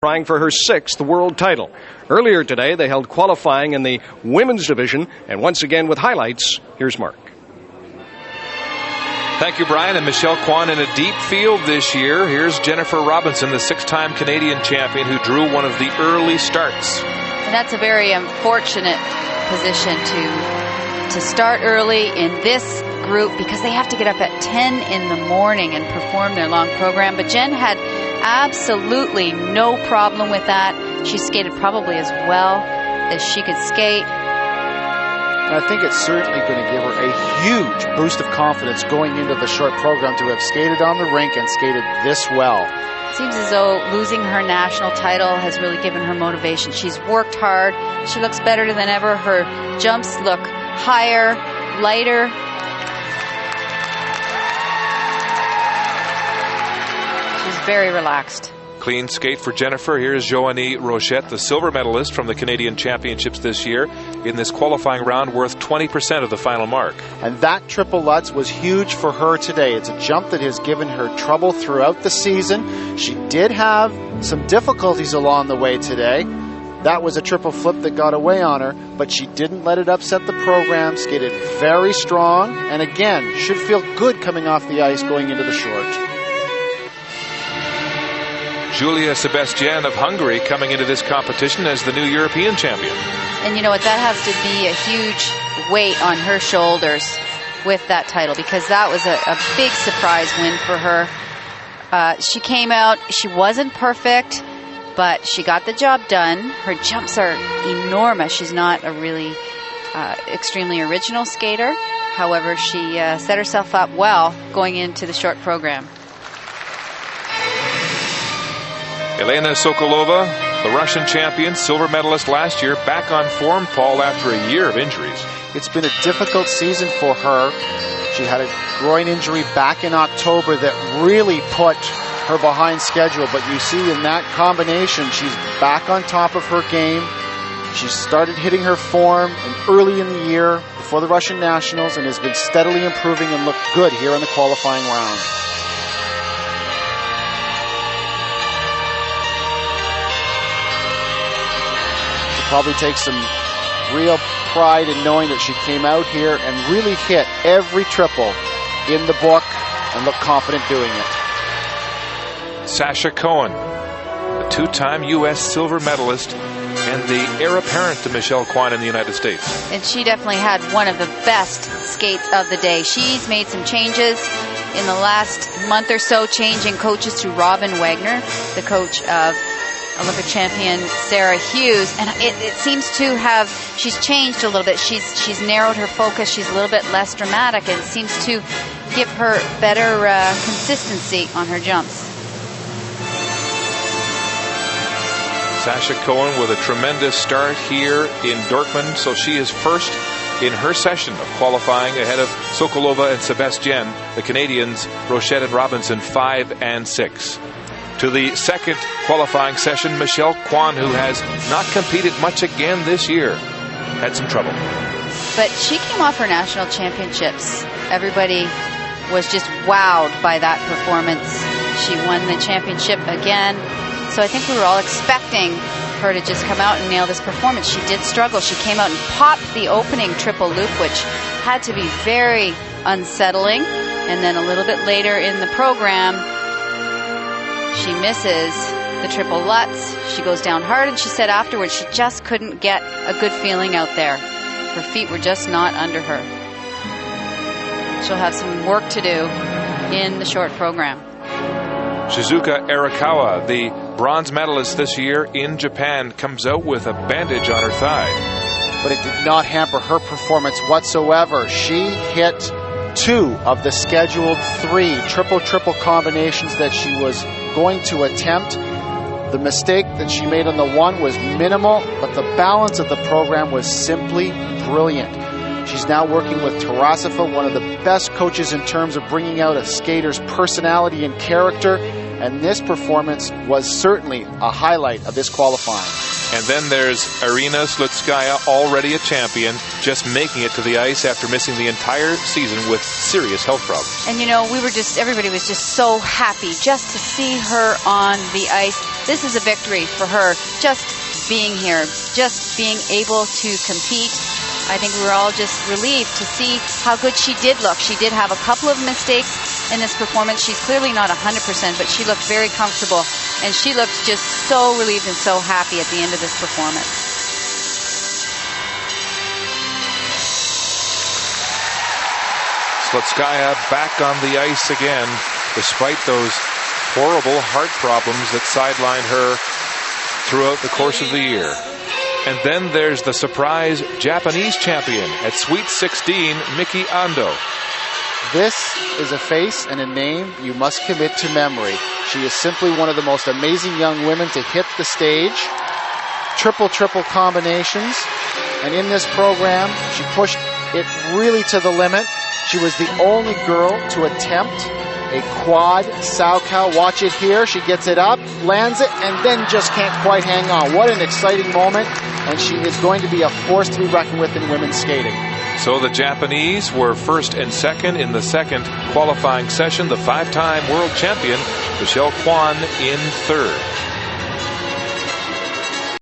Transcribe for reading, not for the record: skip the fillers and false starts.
trying for her sixth world title. Earlier today, they held qualifying in the women's division, and once again with highlights, here's Mark. Thank you, Brian. And Michelle Kwan in a deep field this year. Here's Jennifer Robinson, the six-time Canadian champion who drew one of the early starts. And that's a very unfortunate position to start early in this group because they have to get up at 10 in the morning and perform their long program. But Jen had absolutely no problem with that. She skated probably as well as she could skate. And I think it's certainly going to give her a huge boost of confidence going into the short program to have skated on the rink and skated this well. It seems as though losing her national title has really given her motivation. She's worked hard. She looks better than ever. Her jumps look higher, lighter. She's very relaxed. Clean skate for Jennifer. Here's Joannie Rochette, the silver medalist from the Canadian Championships this year, in this qualifying round worth 20% of the final mark. And that triple Lutz was huge for her today. It's a jump that has given her trouble throughout the season. She did have some difficulties along the way today. That was a triple flip that got away on her, but she didn't let it upset the program, skated very strong, and again, should feel good coming off the ice going into the short. Julia Sebestyen of Hungary coming into this competition as the new European champion. And you know what, that has to be a huge weight on her shoulders with that title, because that was a big surprise win for her. She came out, she wasn't perfect, but she got the job done. Her jumps are enormous. She's not a really extremely original skater. However, she set herself up well going into the short program. Elena Sokolova, the Russian champion, silver medalist last year, back on form, Paul, after a year of injuries. It's been a difficult season for her. She had a groin injury back in October that really put her behind schedule, but you see in that combination, she's back on top of her game. She started hitting her form early in the year before the Russian Nationals and has been steadily improving and looked good here in the qualifying round. Probably takes some real pride in knowing that she came out here and really hit every triple in the book and looked confident doing it. Sasha Cohen, a two-time U.S. silver medalist and the heir apparent to Michelle Kwan in the United States. And she definitely had one of the best skates of the day. She's made some changes in the last month or so, changing coaches to Robin Wagner, the coach of Olympic champion Sarah Hughes, and it seems to have, she's changed a little bit. She's narrowed her focus. She's a little bit less dramatic, and seems to give her better consistency on her jumps. Sasha Cohen with a tremendous start here in Dortmund, so she is first in her session of qualifying ahead of Sokolova and Sebestyen, the Canadians, Rochette and Robinson, 5 and 6. To the second qualifying session, Michelle Kwan, who has not competed much again this year, had some trouble. But she came off her national championships. Everybody was just wowed by that performance. She won the championship again. So I think we were all expecting her to just come out and nail this performance. She did struggle. She came out and popped the opening triple loop, which had to be very unsettling. And then a little bit later in the program, she misses the triple Lutz. She goes down hard, and she said afterwards she just couldn't get a good feeling out there. Her feet were just not under her. She'll have some work to do in the short program. Shizuka Arakawa, the bronze medalist this year in Japan, comes out with a bandage on her thigh. But it did not hamper her performance whatsoever. She hit 2 of the scheduled 3 triple-triple combinations that she was going to attempt. The mistake that she made on the one was minimal, but the balance of the program was simply brilliant. She's now working with Tarasova, one of the best coaches in terms of bringing out a skater's personality and character, and this performance was certainly a highlight of this qualifying. And then there's Irina Slutskaya, already a champion, just making it to the ice after missing the entire season with serious health problems. And everybody was just so happy just to see her on the ice. This is a victory for her, just being here, just being able to compete. I think we were all just relieved to see how good she did look. She did have a couple of mistakes in this performance. She's clearly not 100%, but she looked very comfortable, and she looked just so relieved and so happy at the end of this performance. Slutskaya back on the ice again, despite those horrible heart problems that sidelined her throughout the course of the year. And then there's the surprise Japanese champion at Sweet 16, Miki Ando. This is a face and a name you must commit to memory. She is simply one of the most amazing young women to hit the stage. Triple combinations. And in this program, she pushed it really to the limit. She was the only girl to attempt a quad Saukow. Watch it here. She gets it up, lands it, and then just can't quite hang on. What an exciting moment. And she is going to be a force to be reckoned with in women's skating. So the Japanese were first and second in the second qualifying session. The 5-time world champion, Michelle Kwan, in third.